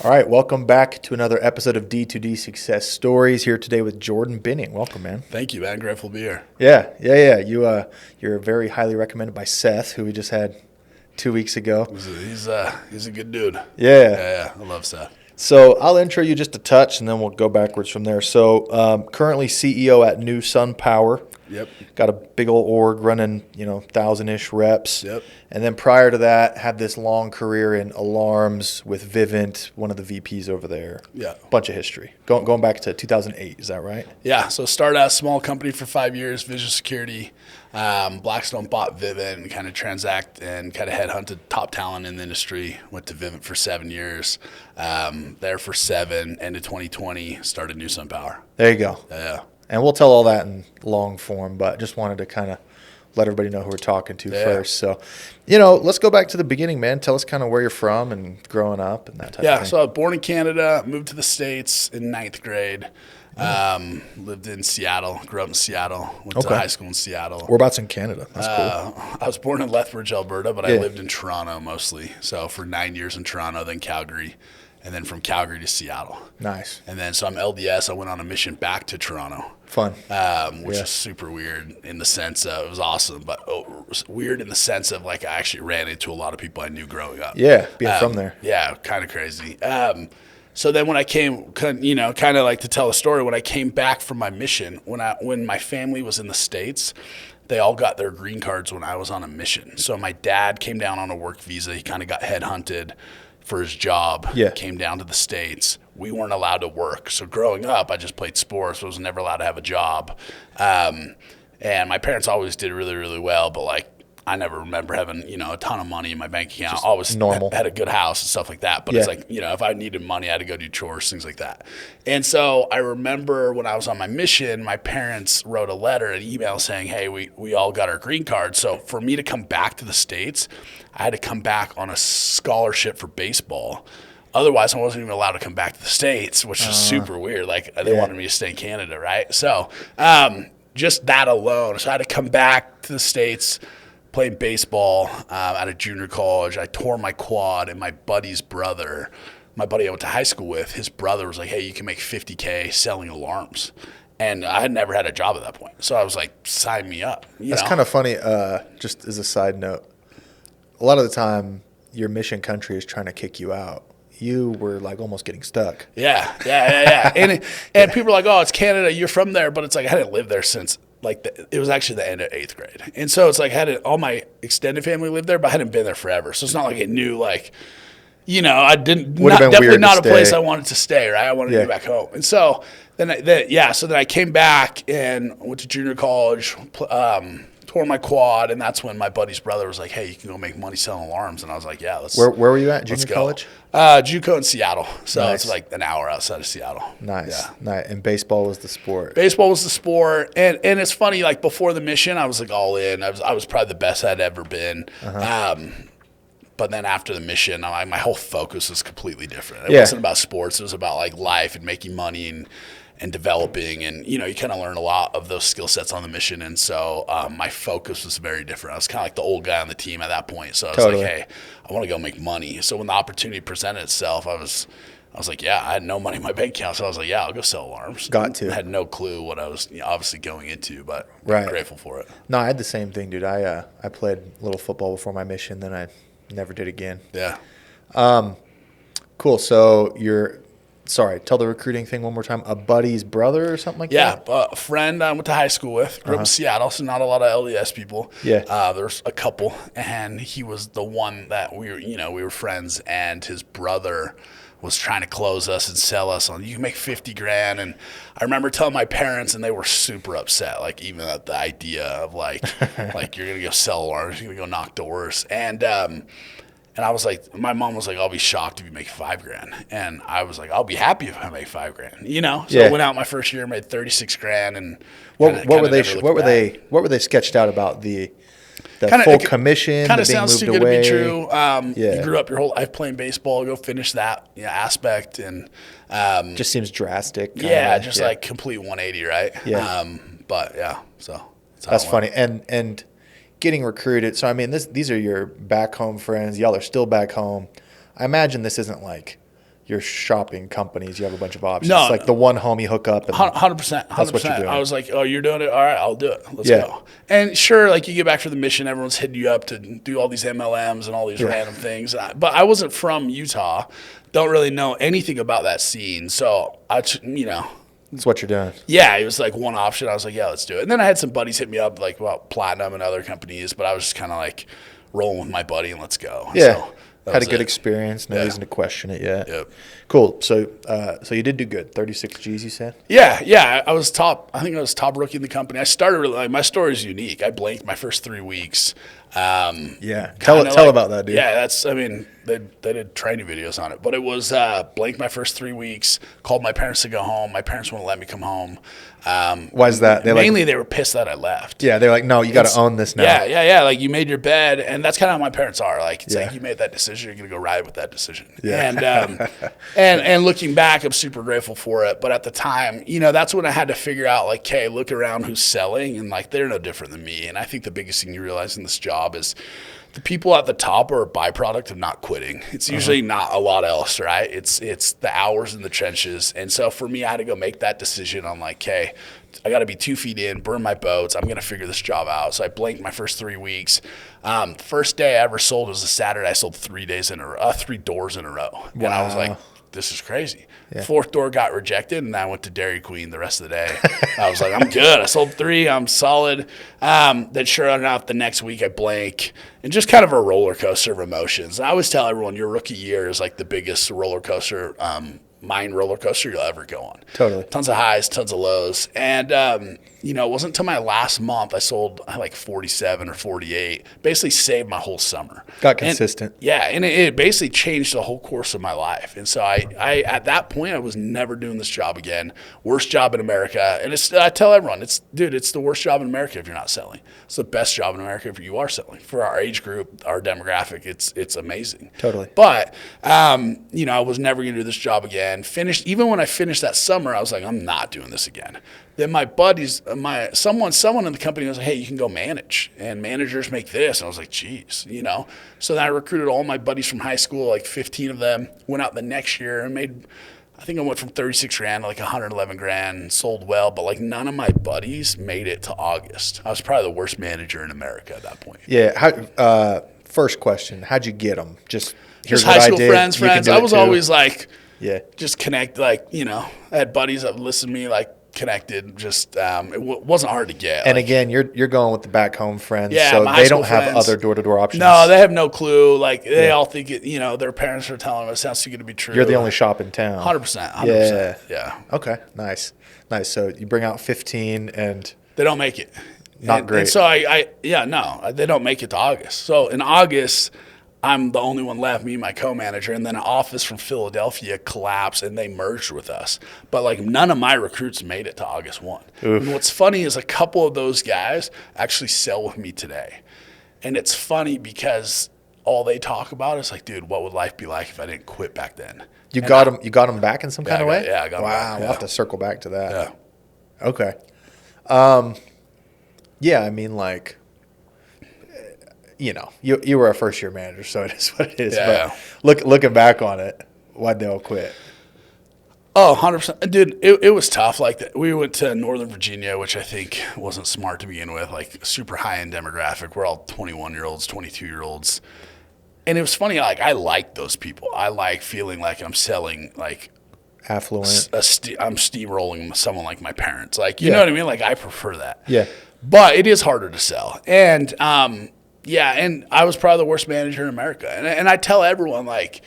All right, welcome back to another episode of D2D Success Stories. Here today with Jordan Binning. Welcome, man. Thank you, man. Grateful to be here. Yeah. You're very highly recommended by Seth, who we just had 2 weeks ago. He's a good dude. Yeah. I love Seth. So I'll intro you just a touch, and then we'll go backwards from there. So currently CEO at NuSun Power. Yep. Got a big old org running, 1,000-ish reps. Yep. And then prior to that, had this long career in alarms with Vivint, one of the VPs over there. Yeah. Bunch of history. Going back to 2008, is that right? Yeah. So started out a small company for 5 years, visual security. Blackstone bought Vivint and kind of transact and kind of headhunted top talent in the industry. Went to Vivint for 7 years. There for 7, end of 2020, started NuSun Power. There you go. Yeah. And we'll tell all that in long form, but just wanted to kind of let everybody know who we're talking to first. So, let's go back to the beginning, man. Tell us kind of where you're from and growing up and that type of thing. Yeah, so I was born in Canada, moved to the States in 9th grade. Lived in Seattle, grew up in Seattle, went to high school in Seattle. Whereabouts in Canada? That's cool. I was born in Lethbridge, Alberta, but I lived in Toronto mostly. So for 9 years in Toronto, then Calgary, and then from Calgary to Seattle. Nice. And then so I'm LDS. I went on a mission back to Toronto. Fun. Which is super weird in the sense of, it was awesome, but weird in the sense of like I actually ran into a lot of people I knew growing up. Yeah, being from there. Yeah, kind of crazy. So then when I came, kind of like to tell a story, when I came back from my mission, when my family was in the States, they all got their green cards when I was on a mission. So my dad came down on a work visa. He kind of got headhunted for his job, came down to the States. We weren't allowed to work. So growing up, I just played sports. So I was never allowed to have a job. And my parents always did really, really well, but like, I never remember having, a ton of money in my bank account. Just always normal. Had a good house and stuff like that. But it's like, if I needed money, I had to go do chores, things like that. And so I remember when I was on my mission, my parents wrote a letter, an email saying, hey, we all got our green card. So for me to come back to the States, I had to come back on a scholarship for baseball. Otherwise, I wasn't even allowed to come back to the States, which is super weird. Like they wanted me to stay in Canada, right? So just that alone. So I had to come back to the States, playing baseball at a junior college. I tore my quad, and my buddy's brother, my buddy I went to high school with, his brother was like, hey, you can make $50K selling alarms. And I had never had a job at that point. So I was like, sign me up. That's kind of funny, just as a side note. A lot of the time, your mission country is trying to kick you out. You were like almost getting stuck. Yeah. And people are like, oh, it's Canada, you're from there. But it's like, I hadn't lived there since it was actually the end of 8th grade. And so it's like all my extended family lived there, but I hadn't been there forever. So it's not like I knew I definitely not a place I wanted to stay, right? I wanted to go back home. And so then I came back and went to junior college, tore my quad, and that's when my buddy's brother was like, hey, you can go make money selling alarms. And I was like, yeah, let's Where were you at, junior college? JUCO in Seattle. So It's like an hour outside of Seattle. Nice. Nice. And baseball was the sport. Baseball was the sport. And it's funny, like before the mission, I was like all in. I was probably the best I'd ever been. But then after the mission, my whole focus was completely different. It wasn't about sports. It was about like life and making money and developing, and you kind of learn a lot of those skill sets on the mission. And so my focus was very different. I was kind of like the old guy on the team at that point. So I was like, hey, I want to go make money. So when the opportunity presented itself, I was like, I had no money in my bank account. So I was like, I'll go sell alarms. Got to. I had no clue what I was obviously going into, but I'm grateful for it. No, I had the same thing, dude. I played a little football before my mission, then I never did again. Yeah. Cool. So tell the recruiting thing one more time. A buddy's brother or something like that? Yeah, a friend I went to high school with. Grew up in Seattle, so not a lot of LDS people. Yeah. There's a couple, and he was the one that we were friends, and his brother was trying to close us and sell us on, you can make $50,000. And I remember telling my parents, and they were super upset, like even at the idea of like you're going to go sell alarms, you're going to go knock doors. And I was like, my mom was like, I'll be shocked if you make $5,000. And I was like, I'll be happy if I make $5,000, So I went out my first year, made $36,000. And what were they sketched out about the full commission? Kind of sounds too good to be true. You grew up your whole life playing baseball, go finish that aspect. And just seems drastic. Like complete 180, right? Yeah. So that's funny. And getting recruited. So, I mean, these are your back home friends. Y'all are still back home. I imagine this isn't like your shopping companies, you have a bunch of options. No, it's like the one home you hook up. And 100%. That's what you're doing. I was like, oh, you're doing it? All right, I'll do it. Let's go. And sure, like you get back to the mission, everyone's hitting you up to do all these MLMs and all these random things. But I wasn't from Utah. Don't really know anything about that scene. So, That's what you're doing. Yeah, it was like one option. I was like, yeah, let's do it. And then I had some buddies hit me up like about Platinum and other companies, but I was just kind of like rolling with my buddy and let's go. Yeah. So had a good experience. No reason to question it yet. Yep. Cool. So so you did do good. 36 G's, you said? Yeah. I was top. I think I was top rookie in the company. I started really, like, my story is unique. I blanked my first 3 weeks. Tell about that, dude. Yeah, they did training videos on it, but it was blanked my first 3 weeks. Called my parents to go home. My parents wouldn't let me come home. Why is that? They were pissed that I left. Yeah, they're like, no, you got to own this now. Yeah. Like you made your bed, and that's kind of how my parents are. Like it's like you made that decision, you're gonna go ride with that decision. Yeah. And looking back, I'm super grateful for it. But at the time, that's when I had to figure out, like, hey, look around who's selling, and like they're no different than me. And I think the biggest thing you realize in this job is the people at the top are a byproduct of not quitting. It's usually not a lot else, right? It's the hours in the trenches. And so for me, I had to go make that decision on like, hey, I got to be 2 feet in, burn my boats. I'm going to figure this job out. So I blanked my first 3 weeks. First day I ever sold was a Saturday. I sold 3 doors in a row. Wow. And I was like, this is crazy. Yeah. 4th door got rejected, and I went to Dairy Queen the rest of the day. I was like, I'm good. I sold 3. I'm solid. Then sure enough, the next week I blank, and just kind of a roller coaster of emotions. I always tell everyone your rookie year is like the biggest roller coaster, mind roller coaster you'll ever go on. Totally. Tons of highs, tons of lows. And, it wasn't until my last month I sold like 47 or 48. Basically saved my whole summer. Got consistent. And it basically changed the whole course of my life. And so I at that point, I was never doing this job again. Worst job in America. And I tell everyone, it's the worst job in America if you're not selling. It's the best job in America if you are selling. For our age group, our demographic, it's amazing. Totally. But, I was never going to do this job again. Even when I finished that summer, I was like, I'm not doing this again. Then my buddies, someone in the company was like, hey, you can go manage, and managers make this. And I was like, geez, So then I recruited all my buddies from high school, like 15 of them, went out the next year and made, I think I went from 36 grand to like 111 grand, sold well, but like none of my buddies made it to August. I was probably the worst manager in America at that point. Yeah. First question, how'd you get them? Just high school friends. I was always like, just connect, like, I had buddies that would listen to me, like, connected. Just it wasn't hard to get. And again, you're going with the back home friends, yeah, so they don't have other door-to-door options. No, they have no clue. Like they all think it, their parents are telling them it sounds too good to be true. You're the only shop in town. 100%. Yeah. Okay. Nice. So you bring out 15 and they don't make it. Not great. And so they don't make it to August. So in August, I'm the only one left, me and my co-manager, and then an office from Philadelphia collapsed, and they merged with us. But, like, none of my recruits made it to August 1. And what's funny is a couple of those guys actually sell with me today. And it's funny because all they talk about is, like, dude, what would life be like if I didn't quit back then? You got them back in some kind of way? I got them back. Wow, we'll have to circle back to that. Yeah. Okay. I mean, like, you were a first-year manager, so it is what it is. Yeah. But looking back on it, why'd they all quit? Oh, 100%. Dude, it was tough. Like, we went to Northern Virginia, which I think wasn't smart to begin with, like, super high-end demographic. We're all 21-year-olds, 22-year-olds. And it was funny, like, I like those people. I like feeling like I'm selling, like, affluent. I'm steamrolling someone like my parents. Like, you know what I mean? Like, I prefer that. Yeah. But it is harder to sell. And, and I was probably the worst manager in America. And I tell everyone, like,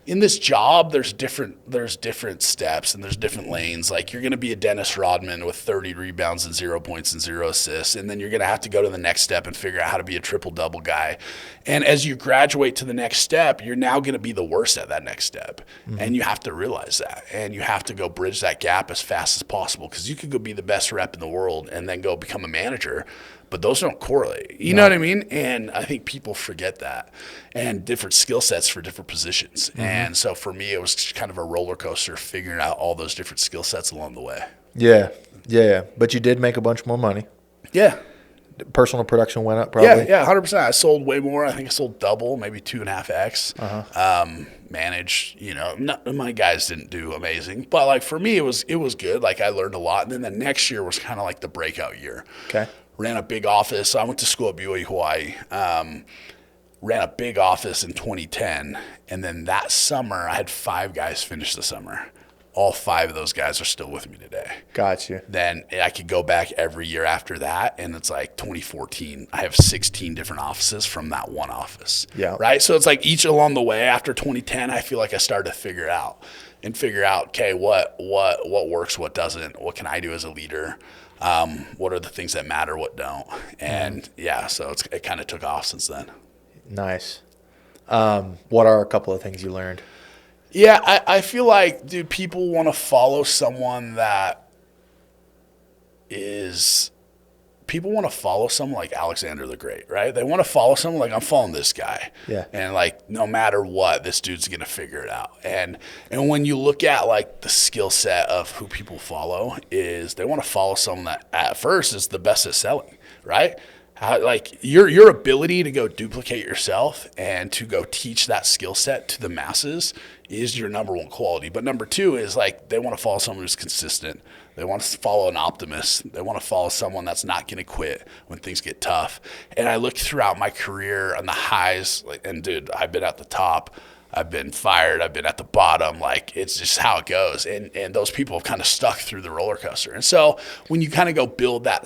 in this job, there's different steps and there's different lanes. Like, you're going to be a Dennis Rodman with 30 rebounds and 0 points and 0 assists. And then you're going to have to go to the next step and figure out how to be a triple-double guy. And as you graduate to the next step, you're now going to be the worst at that next step. Mm-hmm. And you have to realize that. And you have to go bridge that gap as fast as possible, because you could go be the best rep in the world and then go become a manager. But those don't correlate. You know what I mean? And I think people forget that. And different skill sets for different positions. Mm-hmm. And so for me, it was kind of a roller coaster figuring out all those different skill sets along the way. Yeah. But you did make a bunch more money. Yeah. personal production went up probably? Yeah, 100%. I sold way more. I think I sold double, maybe 2.5x. Managed, my guys didn't do amazing, but like for me, it was good. Like I learned a lot. And then the next year was kind of like the breakout year. Okay. Ran a big office. I went to school at BYU Hawaii. Ran a big office in 2010. And then that summer, I had 5 guys finish the summer. All 5 of those guys are still with me today. Gotcha. Then I could go back every year after that, and it's like 2014. I have 16 different offices from that one office. Yeah. Right? So it's like each along the way after 2010, I feel like I started to figure out, okay, what works, what doesn't, what can I do as a leader? What are the things that matter, what don't? And so it kind of took off since then. Nice. What are a couple of things you learned? Yeah, I feel like, dude, people want to follow someone like Alexander the Great, right? They want to follow someone like, I'm following this guy. Yeah. And like, no matter what, this dude's going to figure it out. And when you look at like the skill set of who people follow is they want to follow someone that at first is the best at selling, right? Like your ability to go duplicate yourself and to go teach that skill set to the masses is your number one quality. But number 2 is like they want to follow someone who's consistent. They want to follow an optimist. They want to follow someone that's not going to quit when things get tough. And I looked throughout my career on the highs, and dude, I've been at the top. I've been fired. I've been at the bottom. Like, it's just how it goes. And those people have kind of stuck through the roller coaster. And so when you kind of go build that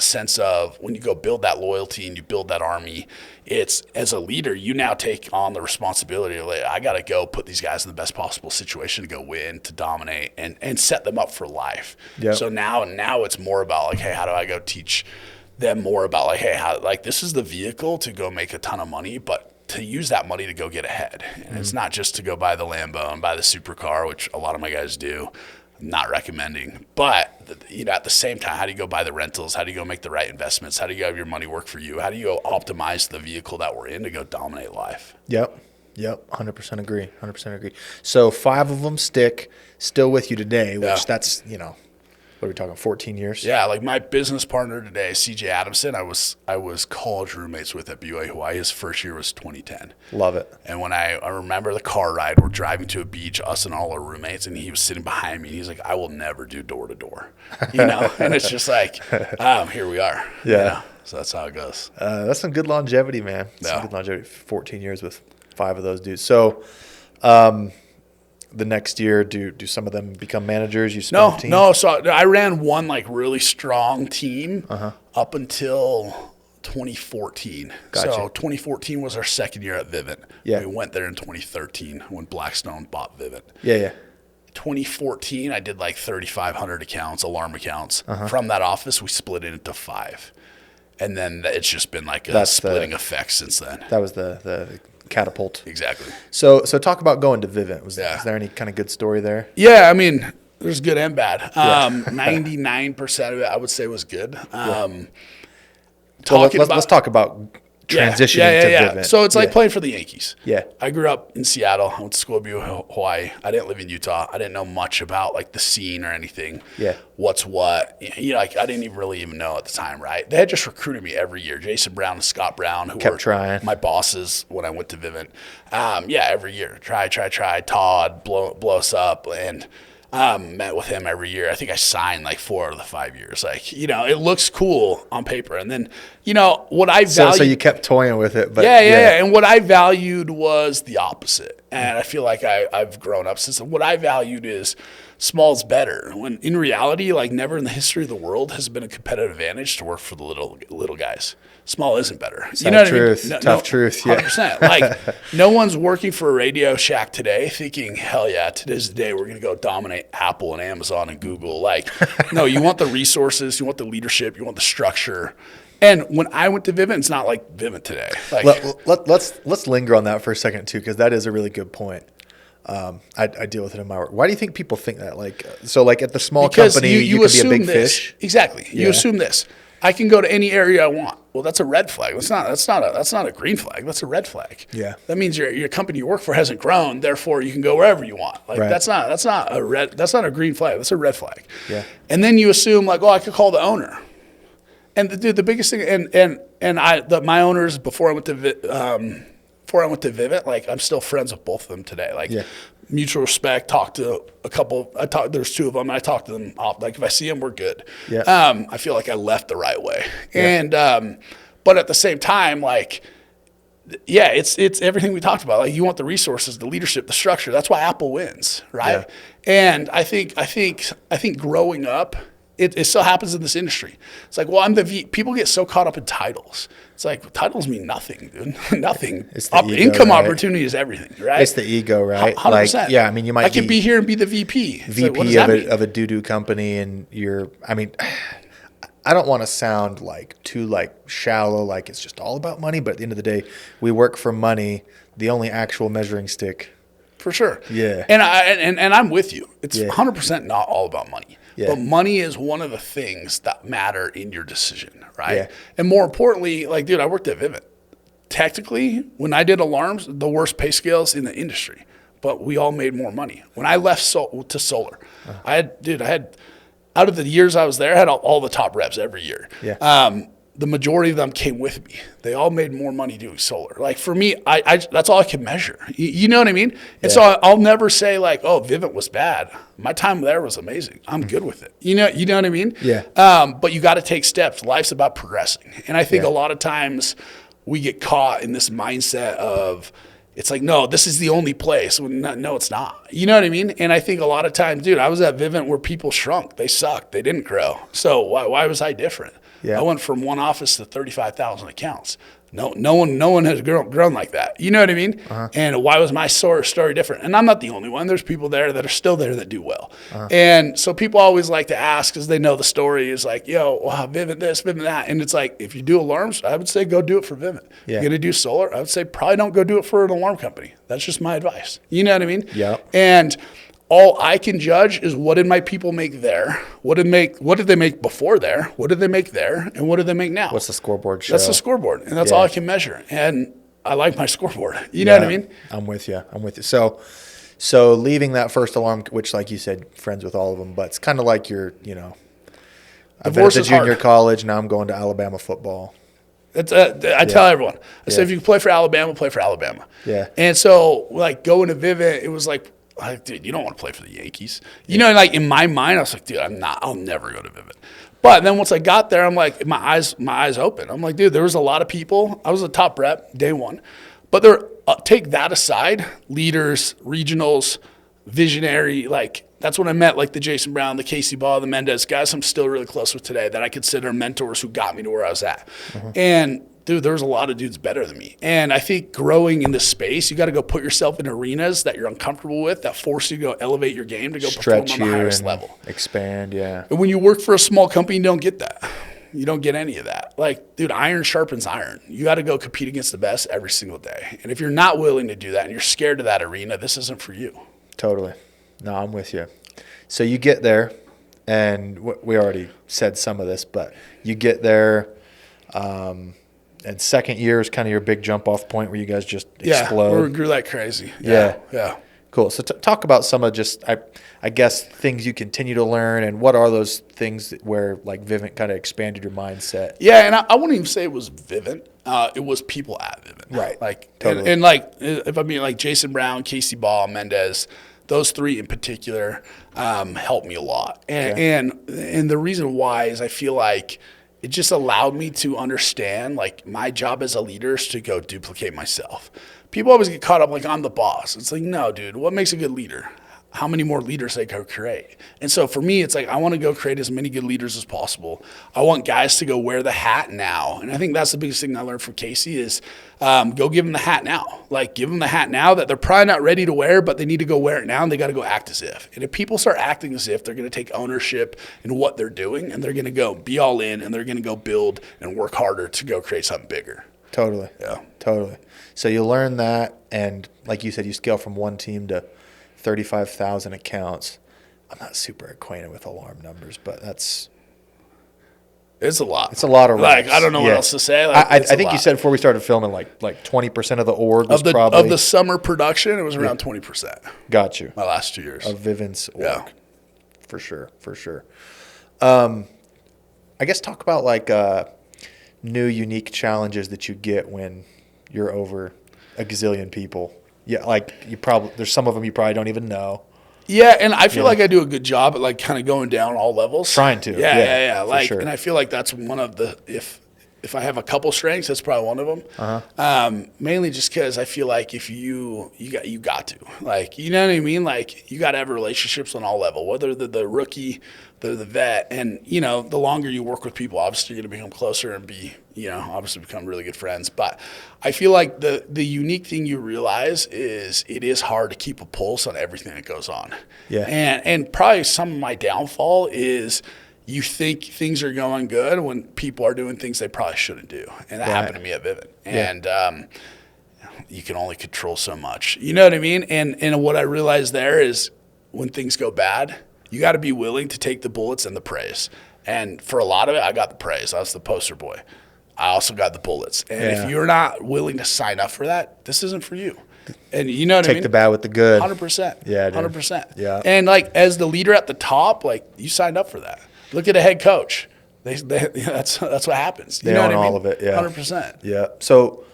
when you go build that loyalty and you build that army, it's as a leader, you now take on the responsibility of like, I got to go put these guys in the best possible situation to go win, to dominate, and set them up for life. Yep. So now it's more about like, hey, how do I go teach them more about like, hey, this is the vehicle to go make a ton of money, but to use that money to go get ahead. And it's not just to go buy the Lambo and buy the supercar, which a lot of my guys do. I'm not recommending. But, at the same time, how do you go buy the rentals? How do you go make the right investments? How do you have your money work for you? How do you go optimize the vehicle that we're in to go dominate life? Yep. 100% agree. So 5 of them still with you today, which that's, what are we talking, 14 years? Yeah, like my business partner today, CJ Adamson, I was college roommates with at BYU Hawaii. His first year was 2010. Love it. And when I remember the car ride, we're driving to a beach, us and all our roommates, and he was sitting behind me, and he's like, I will never do door to door, And it's just like, here we are. Yeah. So that's how it goes. That's some good longevity, man. Some good longevity. 14 years with 5 of those dudes. So, the next year, do some of them become managers? You split a team? No. So I ran one like really strong team up until 2014. Gotcha. So 2014 was our second year at Vivant. Yeah. We went there in 2013 when Blackstone bought Vivant. Yeah. 2014, I did like 3,500 accounts, alarm accounts. From that office, we split it into 5. And then it's just been like a splitting effect since then. That was the catapult. Exactly. So talk about going to Vivint. Was there any kind of good story there? Yeah, I mean, there's good and bad. 99% of it, I would say, was good. Let's talk about transitioning to Vivint. So it's like playing for the Yankees. Yeah. I grew up in Seattle. I went to school at BYU Hawaii. I didn't live in Utah. I didn't know much about like the scene or anything. Yeah. What's what. Like I didn't really even know at the time, right? They had just recruited me every year. Jason Brown and Scott Brown, who kept trying. My bosses when I went to Vivint. Every year. Try. Todd, blow us up. And met with him every year. I think I signed like 4 out of the 5 years. Like, it looks cool on paper. And then, what I valued. So you kept toying with it. But yeah. And what I valued was the opposite. And I feel like I've grown up since then. What I valued is small's better. When in reality, like never in the history of the world has been a competitive advantage to work for the little guys. Small isn't better. Tough truth. Yeah. 100%. Like no one's working for a Radio Shack today thinking, hell yeah, today's the day we're going to go dominate Apple and Amazon and Google. Like, no, you want the resources, you want the leadership, you want the structure. And when I went to Vivint, it's not like Vivint today. Like, let's linger on that for a second too, because that is a really good point. I deal with it in my work. Why do you think people think that? Like at the small company, you could be a big fish. Exactly. Yeah. You assume this. I can go to any area I want. Well, that's a red flag. That's not a green flag. That's a red flag. Yeah. That means your company you work for hasn't grown. Therefore, you can go wherever you want. Like that's not a green flag. That's a red flag. Yeah. And then you assume like, I could call the owner. And the biggest thing, my owners before I went to Vivint, like I'm still friends with both of them today. Like mutual respect. Talked to a couple. There's two of them. And I talk to them. Like if I see them, we're good. Yeah. I feel like I left the right way. Yeah. And but at the same time, like. Yeah, it's everything we talked about. Like you want the resources, the leadership, the structure. That's why Apple wins, right? Yeah. And I think growing up, it still happens in this industry. It's like, well, people get so caught up in titles. It's like titles mean nothing, dude. Nothing. It's the ego, income right? Opportunity is everything, right? It's the ego, right? 100%. Like, yeah, I mean, you might. I could be here and be the VP. VP of a doo-doo company, and you're. I mean. I don't want to sound like too like shallow, like it's just all about money. But at the end of the day, we work for money. The only actual measuring stick. For sure. Yeah. And I'm with you. It's 100% not all about money. Yeah. But money is one of the things that matter in your decision, right? Yeah. And more importantly, like, dude, I worked at Vivint. Technically, when I did alarms, the worst pay scales in the industry. But we all made more money. When I left to solar, I had out of the years I was there, I had all the top reps every year. Yeah. The majority of them came with me. They all made more money doing solar. Like for me, I that's all I can measure. You know what I mean? And so I'll never say like, oh, Vivint was bad. My time there was amazing. I'm good with it. You know what I mean? Yeah. But you got to take steps. Life's about progressing. And I think a lot of times we get caught in this mindset of, it's like, no, this is the only place. No, it's not. You know what I mean? And I think a lot of times, dude, I was at Vivint where people shrunk. They sucked. They didn't grow. So why was I different? Yeah. I went from one office to 35,000 accounts. No one has grown like that. You know what I mean? Uh-huh. And why was my story different? And I'm not the only one. There's people there that are still there that do well. Uh-huh. And so people always like to ask because they know the story is like, yo, wow, Vivint this, Vivint that. And it's like, if you do alarms, I would say go do it for Vivint. Yeah. You're going to do solar, I would say probably don't go do it for an alarm company. That's just my advice. You know what I mean? Yeah. And all I can judge is what did my people make there? What did they make before there? What did they make there? And what do they make now? What's the scoreboard show? That's the scoreboard. And that's all I can measure. And I like my scoreboard. You know what I mean? I'm with you. So leaving that first alarm, which like you said, friends with all of them, but it's kind of like you're, I've been at the junior college. Now I'm going to Alabama football. I tell everyone, I say, if you can play for Alabama, play for Alabama. Yeah. And so like going to Vivint, it was like, dude, you don't want to play for the Yankees. You know, like in my mind, I was like, dude, I'll never go to Vivint. But then once I got there, I'm like, my eyes open. I'm like, dude, there was a lot of people. I was a top rep day one. But take that aside, leaders, regionals, visionary, like that's when I met like the Jason Brown, the Casey Ball, the Mendez guys I'm still really close with today that I consider mentors who got me to where I was at. Mm-hmm. And dude, there's a lot of dudes better than me. And I think growing in this space, you got to go put yourself in arenas that you're uncomfortable with, that force you to go elevate your game to go perform on the highest level. Expand, yeah. And when you work for a small company, you don't get that. You don't get any of that. Like, dude, iron sharpens iron. You got to go compete against the best every single day. And if you're not willing to do that and you're scared of that arena, this isn't for you. Totally. No, I'm with you. So you get there, and we already said some of this, but you get there, and second year is kind of your big jump off point where you guys just explode. Yeah, we grew like crazy. Yeah. Cool. So talk about some of just, I guess, things you continue to learn, and what are those things where like Vivint kind of expanded your mindset? Yeah, and I wouldn't even say it was Vivint. It was people at Vivint. Right. Like, totally. and like, if I mean like Jason Brown, Casey Ball, Mendez, those three in particular helped me a lot. And the reason why is I feel like it just allowed me to understand, like, my job as a leader is to go duplicate myself. People always get caught up like I'm the boss. It's like, no, dude, what makes a good leader? How many more leaders they go create? And so for me, it's like I want to go create as many good leaders as possible. I want guys to go wear the hat now. And I think that's the biggest thing I learned from Casey is go give them the hat now. Like, give them the hat now that they're probably not ready to wear, but they need to go wear it now, and they got to go act as if. And if people start acting as if, they're going to take ownership in what they're doing, and they're going to go be all in, and they're going to go build and work harder to go create something bigger. Totally. Yeah. Totally. So you learn that, and like you said, you scale from one team to 35,000 accounts. I'm not super acquainted with alarm numbers, but it's a lot. It's a lot of reps. Like, I don't know what else to say. Like, I think you said before we started filming, like 20% of the org was of the summer production. It was around 20%. Got you. My last 2 years of Vivint's org. Yeah. For sure. I guess talk about like new, unique challenges that you get when you're over a gazillion people. Yeah, like there's some of them you probably don't even know. Yeah, and I feel like I do a good job at like kind of going down all levels. Trying to. Yeah. Like, sure. and I feel like that's one of the if I have a couple strengths, that's probably one of them. Mainly just because I feel like if you got to, like, you know what I mean? Like, you got to have relationships on all level, whether they're the rookie, they're the vet, and the longer you work with people, obviously you're going to become closer and obviously become really good friends. But I feel like the unique thing you realize is it is hard to keep a pulse on everything that goes on. Yeah. And probably some of my downfall is you think things are going good when people are doing things they probably shouldn't do. And that happened to me at Vivint. And you can only control so much. You know what I mean? And what I realized there is when things go bad, you got to be willing to take the bullets and the praise. And for a lot of it, I got the praise. I was the poster boy. I also got the bullets. And if you're not willing to sign up for that, this isn't for you. And you know what I mean? Take the bad with the good. 100%. Yeah, dude. 100%. Yeah. And like as the leader at the top, like you signed up for that. Look at a head coach. That's what happens. They own all of it. Yeah. 100%. Yeah. So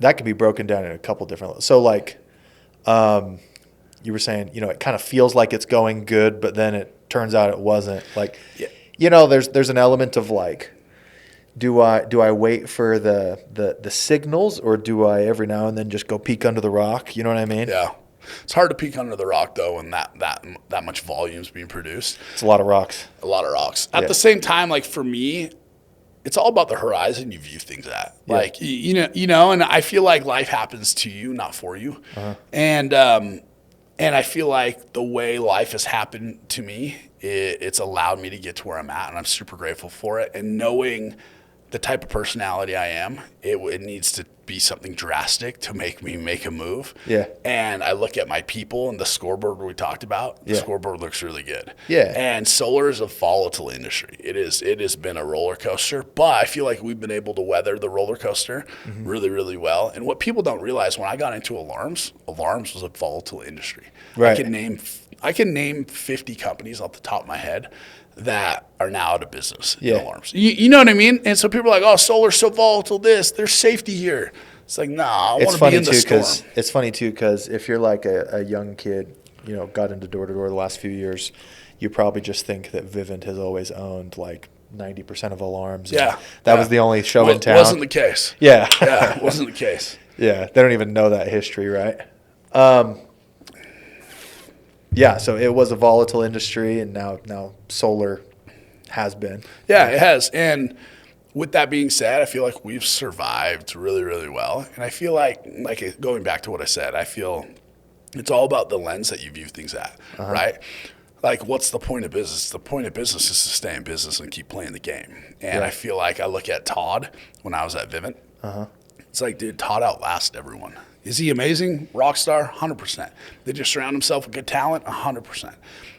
that could be broken down in a couple different levels. So like you were saying, it kind of feels like it's going good, but then it turns out it wasn't. Like, there's an element of like, do I wait for the signals, or do I every now and then just go peek under the rock? You know what I mean? Yeah. It's hard to peek under the rock though when that much volume is being produced. It's a lot of rocks. A lot of rocks. At the same time, like for me, it's all about the horizon you view things at. Yeah. Like and I feel like life happens to you, not for you. And I feel like the way life has happened to me, it's allowed me to get to where I'm at, and I'm super grateful for it. And knowing the type of personality I am, it needs to be something drastic to make me make a move. Yeah. And I look at my people and the scoreboard we talked about. The scoreboard looks really good. Yeah. And solar is a volatile industry. It has been a roller coaster, but I feel like we've been able to weather the roller coaster really, really well. And what people don't realize, when I got into alarms was a volatile industry. Right. I can name 50 companies off the top of my head that are now out of business in alarms. You know what I mean? And so people are like, oh, solar's so volatile, there's safety here. It's like, nah, I want to be in the storm. It's funny, too, because if you're like a young kid, got into door-to-door the last few years, you probably just think that Vivint has always owned like 90% of alarms. Yeah. That was the only show in town. Wasn't the case. Yeah. Yeah, it wasn't the case. Yeah, they don't even know that history, right? Yeah, so it was a volatile industry, and now solar has been. Yeah, it has. And with that being said, I feel like we've survived really, really well. And I feel like going back to what I said, I feel it's all about the lens that you view things at, right? Like, what's the point of business? The point of business is to stay in business and keep playing the game. And I feel like I look at Todd when I was at Vivint. It's like, dude, Todd outlasts everyone. Is he amazing? Rock star? 100%. Did he surround himself with good talent? 100%.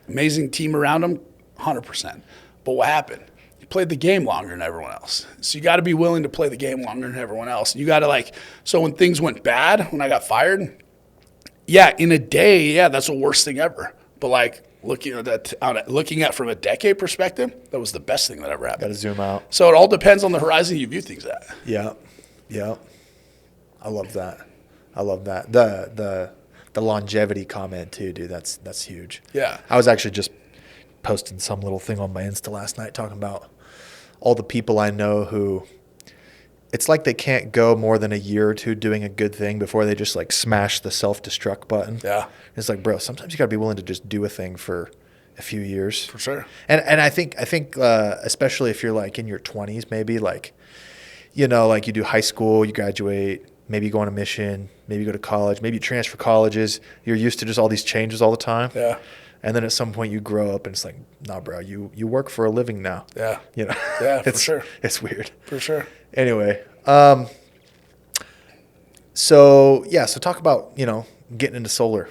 Amazing team around him? 100%. But what happened? He played the game longer than everyone else. So you got to be willing to play the game longer than everyone else. You got to so when things went bad, when I got fired, in a day, that's the worst thing ever. But looking at from a decade perspective, that was the best thing that ever happened. Got to zoom out. So it all depends on the horizon you view things at. Yeah. I love that. The longevity comment too, dude. That's huge. Yeah. I was actually just posting some little thing on my Insta last night talking about all the people I know who it's like they can't go more than a year or two doing a good thing before they just smash the self-destruct button. Yeah. It's like, bro, sometimes you got to be willing to just do a thing for a few years. For sure. And I think especially if you're in your 20s, maybe you do high school, you graduate, maybe you go on a mission, maybe you go to college, maybe you transfer colleges. You're used to just all these changes all the time. Yeah. And then at some point you grow up and it's like, nah, bro, you work for a living now. Yeah. Yeah, for sure. It's weird. For sure. Anyway, so talk about, getting into solar.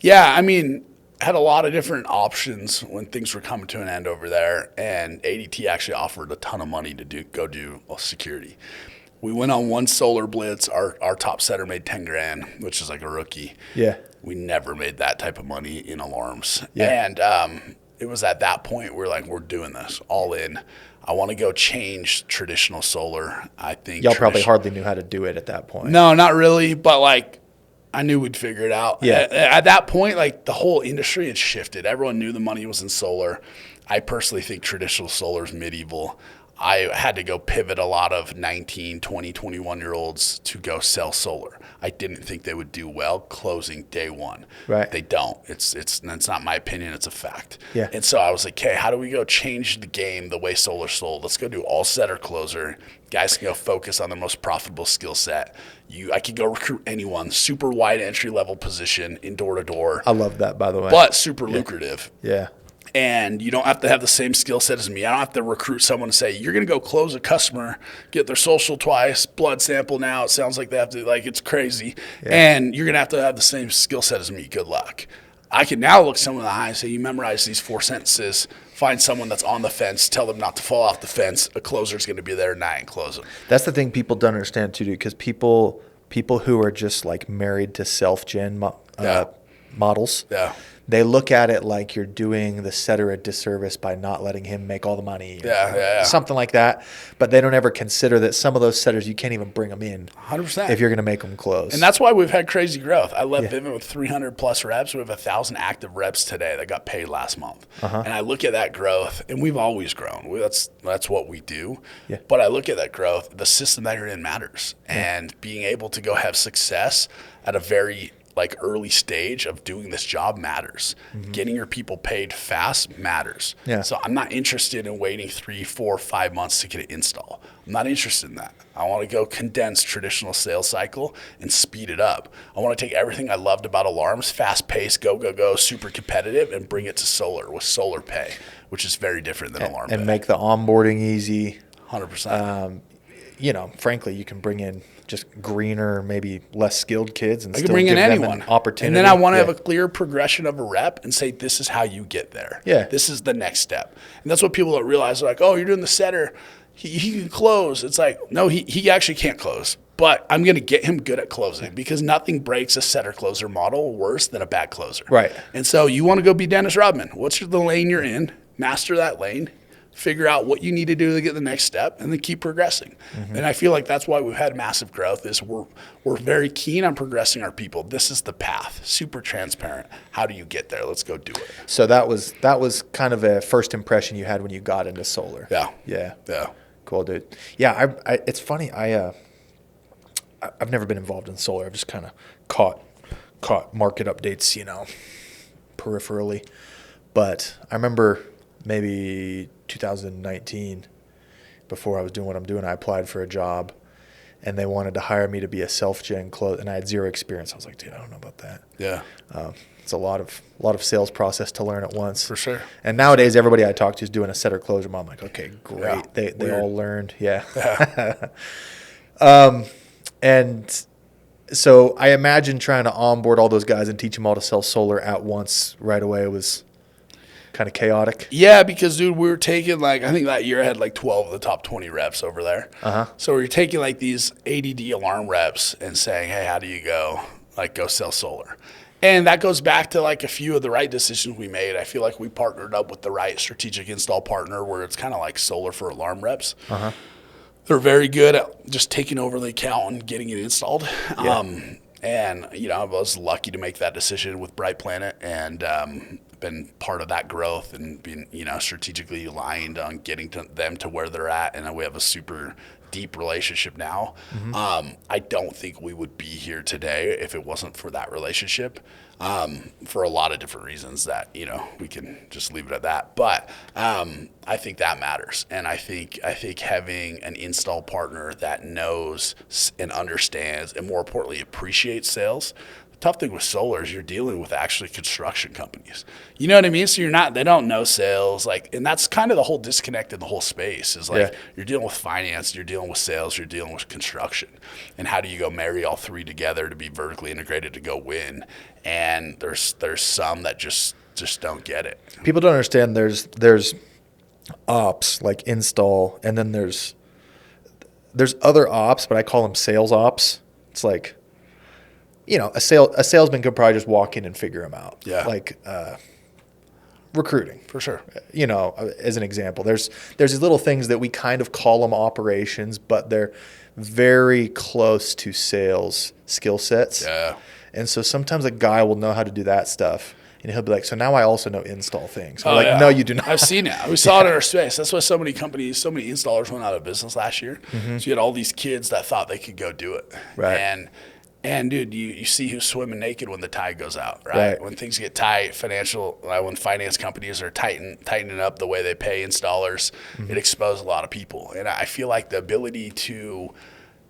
Yeah, I mean, had a lot of different options when things were coming to an end over there, and ADT actually offered a ton of money to go do security. We went on one solar blitz. Our top setter made $10,000, which is like a rookie. Yeah. We never made that type of money in alarms. Yeah. And it was at that point we're like, we're doing this all in. I want to go change traditional solar. I think y'all probably hardly knew how to do it at that point. No, not really. But like, I knew we'd figure it out. Yeah. At that point, like the whole industry had shifted. Everyone knew the money was in solar. I personally think traditional solar is medieval. I had to go pivot a lot of 19, 20, 21-year-olds to go sell solar. I didn't think they would do well closing day one. Right. They don't. It's not my opinion. It's a fact. Yeah. And so I was like, hey, how do we go change the game the way solar's sold? Let's go do all setter closer. Guys can go focus on their most profitable skill set. I could go recruit anyone. Super wide entry level position in door to door. I love that, by the way. But super lucrative. Yeah. And you don't have to have the same skill set as me. I don't have to recruit someone to say, you're going to go close a customer, get their social twice, blood sample now. It sounds like they have to, like, it's crazy. Yeah. And you're going to have the same skill set as me. Good luck. I can now look someone in the eye and say, you memorize these 4 sentences, find someone that's on the fence, tell them not to fall off the fence. A closer's going to be there tonight and close them. That's the thing people don't understand too, dude, because people who are just like married to self-gen models. Yeah. They look at it like you're doing the setter a disservice by not letting him make all the money. Something like that. But they don't ever consider that some of those setters, you can't even bring them in 100%. if you're going to make them close. And that's why we've had crazy growth. I led Vivint with 300 plus reps. We have 1,000 active reps today that got paid last month. And I look at that growth, and we've always grown. That's what we do. Yeah. But I look at that growth, the system that you're in matters. And being able to go have success at a very early stage of doing this job matters. Getting your people paid fast matters. Yeah. So I'm not interested in waiting 3, 4, 5 months to get an install. I'm not interested in that. I want to go condense traditional sales cycle and speed it up. I want to take everything I loved about alarms, fast paced, go, super competitive, and bring it to solar with solar pay, which is very different than alarm pay. And make the onboarding easy. 100%. Frankly, you can bring in just greener, maybe less skilled kids and still bring give in them anyone. an opportunity. And then I want to have a clear progression of a rep and say, this is how you get there. Yeah. This is the next step. And that's what people don't realize. They're like, oh, you're doing the setter. He can close. It's like, no, he actually can't close. But I'm going to get him good at closing because nothing breaks a setter-closer model worse than a bad closer. Right. And so you want to go be Dennis Rodman. What's the lane you're in? Master that lane. Figure out what you need to do to get the next step, and then keep progressing. And I feel like that's why we've had massive growth. Is we're very keen on progressing our people. This is the path, super transparent. How do you get there? Let's go do it. So that was kind of a first impression you had when you got into solar. Yeah. Cool, dude. Yeah, it's funny. I've never been involved in solar. I've just kind of caught market updates, peripherally. But I remember maybe 2019, before I was doing what I'm doing, I applied for a job, and they wanted to hire me to be a self-gen close, and I had zero experience. I was like, dude, I don't know about that. Yeah. It's a lot of sales process to learn at once. For sure. And nowadays, everybody I talk to is doing a setter closer model. I'm like, okay, great. Yeah. They all learned. Yeah. Yeah. And so I imagine trying to onboard all those guys and teach them all to sell solar at once right away was kind of chaotic. Yeah, because, dude, we were taking, I think that year I had 12 of the top 20 reps over there. So we were taking, these ADD alarm reps and saying, hey, how do you go sell solar? And that goes back to, a few of the right decisions we made. I feel like we partnered up with the right strategic install partner where it's kind of like solar for alarm reps. They're very good at just taking over the account and getting it installed. Yeah. And, I was lucky to make that decision with Bright Planet and been part of that growth and being, strategically aligned on getting them to where they're at. And we have a super deep relationship now. I don't think we would be here today if it wasn't for that relationship, for a lot of different reasons that, we can just leave it at that. But I think that matters. And I think having an install partner that knows and understands and, more importantly, appreciates sales. The tough thing with solar is you're dealing with actually construction companies. You know what I mean? So they don't know sales, and that's kind of the whole disconnect in the whole space is you're dealing with finance, you're dealing with sales, you're dealing with construction. And how do you go marry all three together to be vertically integrated to go win? And there's some that just don't get it. People don't understand there's ops like install, and then there's other ops, but I call them sales ops. It's like, a salesman could probably just walk in and figure them out. Yeah. recruiting. For sure. You know, as an example, there's these little things that we kind of call them operations, but they're very close to sales skill sets. Yeah. And so sometimes a guy will know how to do that stuff. And he'll be like, so now I also know install things. We're like, no, you do not. I've seen it. We saw it in our space. That's why so many installers went out of business last year. So you had all these kids that thought they could go do it. Right. And dude, you see who's swimming naked when the tide goes out, right? When things get tight, when finance companies are tightening up the way they pay installers, it exposes a lot of people. And I feel like the ability to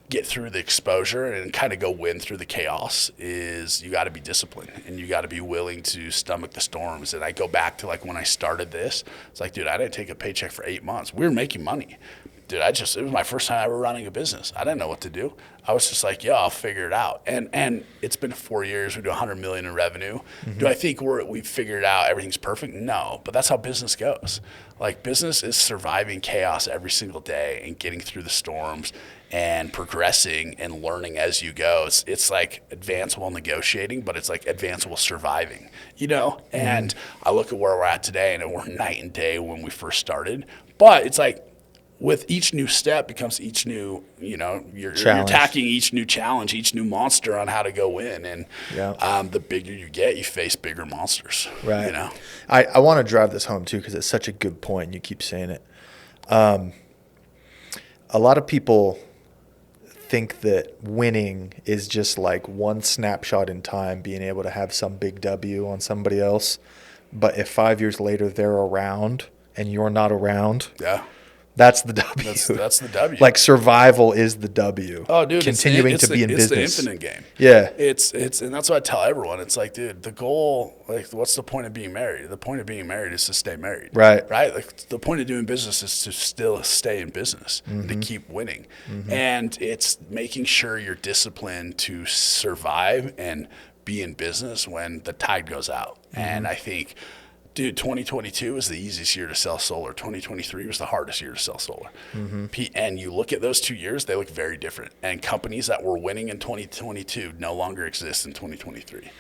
get through the exposure and kind of go win through the chaos is you got to be disciplined and you got to be willing to stomach the storms. And I go back to like when I started this, it's like, dude, I didn't take a paycheck for 8 months. We were making money. Dude, it was my first time ever running a business. I didn't know what to do. I was just like, I'll figure it out. And it's been 4 years. We do $100 million in revenue. Do I think we've figured out everything's perfect? No, but that's how business goes. Like business is surviving chaos every single day and getting through the storms and progressing and learning as you go. It's like advanced while negotiating, but it's like advanced while surviving, you know? And I look at where we're at today and we're night and day when we first started. But it's like, with each new step becomes each new, you're attacking each new challenge, each new monster on how to go in. And the bigger you get, you face bigger monsters. Right. You know? I want to drive this home too because it's such a good point and you keep saying it. A lot of people think that winning is just like one snapshot in time, being able to have some big W on somebody else. But if 5 years later they're around and you're not around, that's the W. That's the W. Like survival is the W. Oh, dude, continuing to be in business. It's the infinite game. Yeah. It's and that's what I tell everyone. It's like, dude, the goal, like, what's the point of being married? The point of being married is to stay married. Right. Right. Like the point of doing business is to still stay in business and to keep winning. And it's making sure you're disciplined to survive and be in business when the tide goes out. And I think, dude, 2022 was the easiest year to sell solar. 2023 was the hardest year to sell solar. And you look at those 2 years, they look very different. And companies that were winning in 2022 no longer exist in 2023.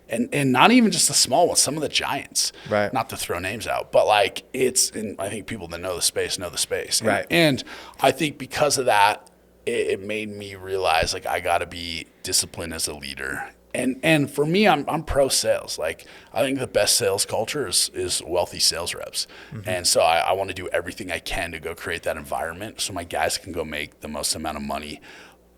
And not even just the small ones, some of the giants. Right. Not to throw names out, but like and I think people that know the space know the space. Right. And I think because of that, it made me realize like I got to be disciplined as a leader. And for me, I'm pro sales. Like I think the best sales culture is wealthy sales reps. And so I want to do everything I can to go create that environment so my guys can go make the most amount of money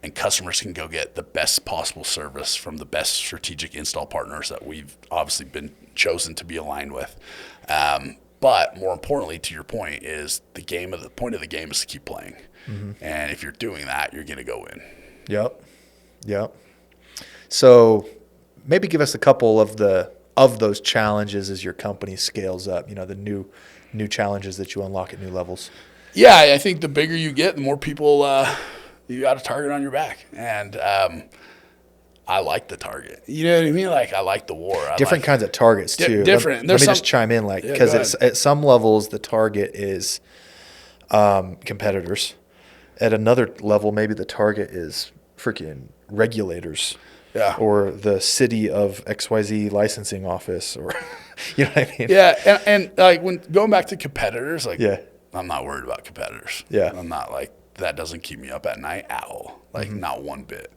and customers can go get the best possible service from the best strategic install partners that we've obviously been chosen to be aligned with. But more importantly, to your point, is the point of the game is to keep playing. And if you're doing that, you're going to go win. Yep. So maybe give us a couple of those challenges as your company scales up, the new challenges that you unlock at new levels. Yeah, I think the bigger you get, the more people you got a target on your back. And I like the target. You know what I mean? Like I like the war. Different kinds of targets too. Different. Let me just chime in because it's at some levels the target is competitors. At another level, maybe the target is freaking regulators. Yeah. Or the city of XYZ licensing office, or you know what I mean? Yeah, and like when going back to competitors, like I'm not worried about competitors. Yeah. I'm not like that doesn't keep me up at night at all. Like not one bit.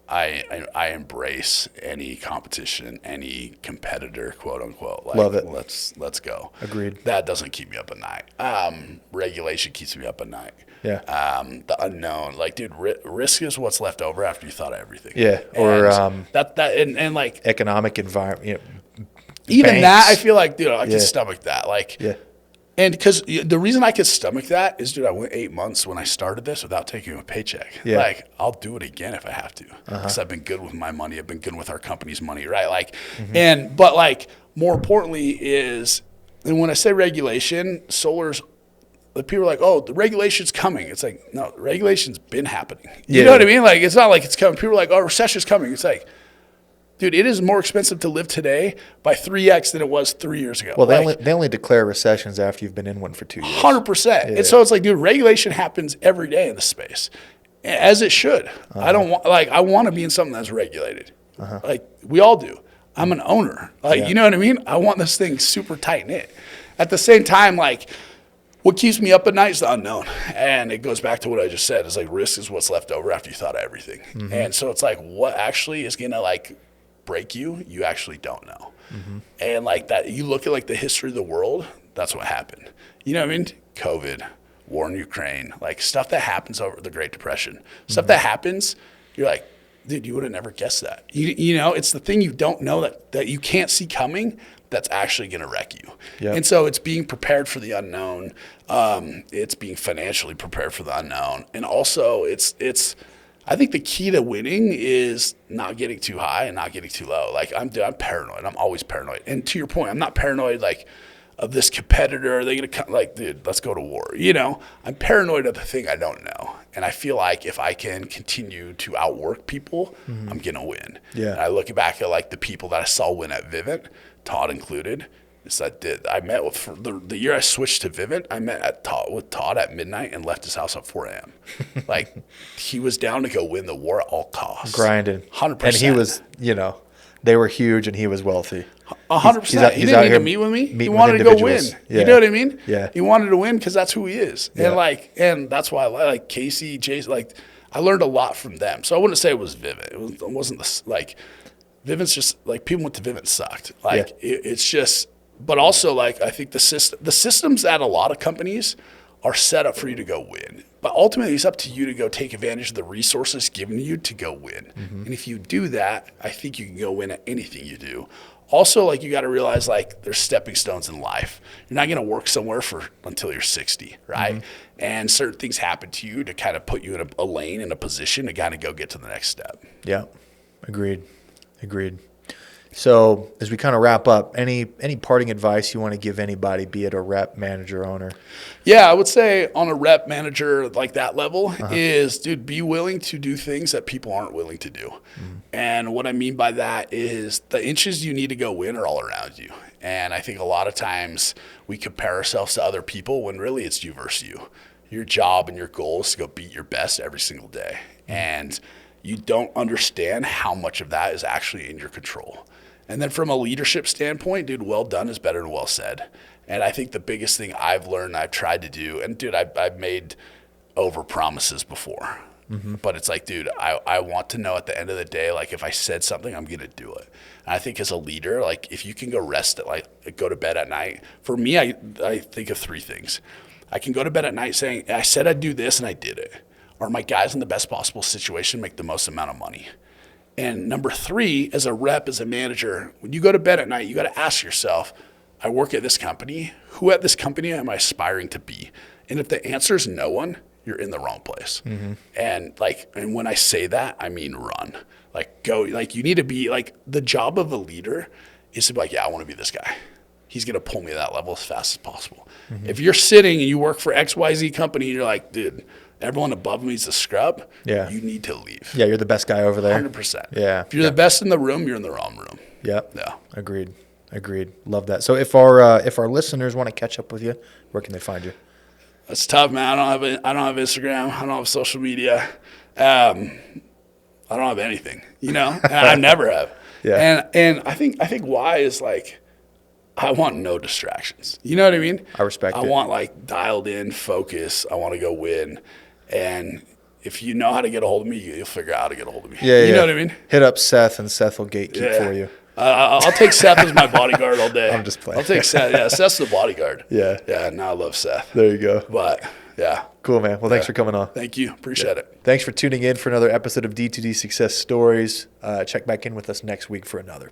I embrace any competition, any competitor, quote unquote. Like, love it. Let's go. Agreed. That doesn't keep me up at night. Regulation keeps me up at night. Yeah. The unknown, like, dude, risk is what's left over after you thought of everything. Yeah. Or and like economic environment. Even banks. that, I feel like, dude, I can stomach that. Like, and because the reason I could stomach that is, dude, I went 8 months when I started this without taking a paycheck. Yeah. Like, I'll do it again if I have to, because I've been good with my money. I've been good with our company's money, right? Like, but like more importantly is, and when I say regulation, solar's. The people are like, oh, the regulation's coming. It's like, no, the regulation's been happening. You know what I mean? Like, it's not like it's coming. People are like, oh, recession's coming. It's like, dude, it is more expensive to live today by 3x than it was 3 years ago. Well, they only declare recessions after you've been in one for 2 years. 100%. Yeah. And so it's like, dude, regulation happens every day in this space, as it should. I don't want, like, I want to be in something that's regulated. Like, we all do. I'm an owner. Like, Yeah. you know what I mean? I want this thing super tight knit. At the same time, like, what keeps me up at night is the unknown. And it goes back to what I just said. It's like risk is what's left over after you thought of everything. And so it's like what actually is going to like break you, you actually don't know. And like that, you look at like the history of the world, that's what happened. You know what I mean? COVID, war in Ukraine, like stuff that happens over the Great Depression. Stuff that happens, you're like, dude, you would have never guessed that. You know, it's the thing you don't know that you can't see coming that's actually going to wreck you. Yep. And so it's being prepared for the unknown. It's being financially prepared for the unknown. And also it's I think the key to winning is not getting too high and not getting too low. Like I'm paranoid. I'm always paranoid. And to your point, I'm not paranoid like of this competitor. Are they going to come? Like, dude, let's go to war. You know, I'm paranoid of the thing I don't know. And I feel like if I can continue to outwork people, I'm going to win. Yeah. And I look back at like the people that I saw win at Vivint, Todd included. I met with for the year I switched to Vivint. I met with Todd at midnight and left his house at 4 a.m. Like he was down to go win the war at all costs, Grinding, 100%. and he was, you know, they were huge, and he was wealthy. 100%. He didn't need to meet with me. He wanted to go win. Yeah. You know what I mean? Yeah. He wanted to win because that's who he is, Yeah. and that's why I like Casey, Jason. Like I learned a lot from them. So I wouldn't say it was Vivint. It wasn't like Vivint's just like people went to Vivint sucked. Like it's just. But also, like, I think the systems at a lot of companies are set up for you to go win. But ultimately, it's up to you to go take advantage of the resources given to you to go win. And if you do that, I think you can go win at anything you do. Also, like, you got to realize, like, there's stepping stones in life. You're not going to work somewhere until you're 60, right? And certain things happen to you to kind of put you in a lane, in a position to kind of go get to the next step. Yeah, agreed. So as we kind of wrap up, any parting advice you want to give anybody, be it a rep, manager, owner? Yeah, I would say on a rep manager like that level is, dude, be willing to do things that people aren't willing to do. And what I mean by that is the inches you need to go win are all around you. And I think a lot of times we compare ourselves to other people when really it's you versus you. Your job and your goal is to go beat your best every single day. And you don't understand how much of that is actually in your control. And then from a leadership standpoint, dude, well done is better than well said. And I think the biggest thing I've learned, I've tried to do, and dude, I've made over promises before. But it's like, dude, I want to know at the end of the day, like if I said something, I'm going to do it. And I think as a leader, like if you can go rest at like go to bed at night, for me, I think of three things. I can go to bed at night saying, I said I'd do this and I did it. Or my guys in the best possible situation make the most amount of money. And number three, as a rep, as a manager, when you go to bed at night, you got to ask yourself, I work at this company. Who at this company am I aspiring to be? And if the answer is no one, you're in the wrong place. And when I say that, I mean run. Like go, like you need to be like the job of a leader is to be like, yeah, I want to be this guy. He's going to pull me to that level as fast as possible. If you're sitting and you work for XYZ company and you're like, dude, everyone above me is a scrub, you need to leave. Yeah, you're the best guy over there. 100%. Yeah. If you're the best in the room, you're in the wrong room. Yep. Yeah. Agreed. Love that. So if our listeners want to catch up with you, where can they find you? It's tough, man. I don't have Instagram. I don't have social media. I don't have anything, you know, and I never have. Yeah. And I think why is like, I want no distractions. You know what I mean? I respect it. I want like dialed in focus. I want to go win. And if you know how to get a hold of me, you'll figure out how to get a hold of me. Yeah, you know what I mean? Hit up Seth, and Seth will gatekeep for you. I'll take Seth as my bodyguard all day. I'm just playing. I'll take Seth. Yeah, Seth's the bodyguard. Yeah. Yeah, no, I love Seth. There you go. But, yeah. Cool, man. Well, thanks for coming on. Thank you. Appreciate it. Thanks for tuning in for another episode of D2D Success Stories. Check back in with us next week for another.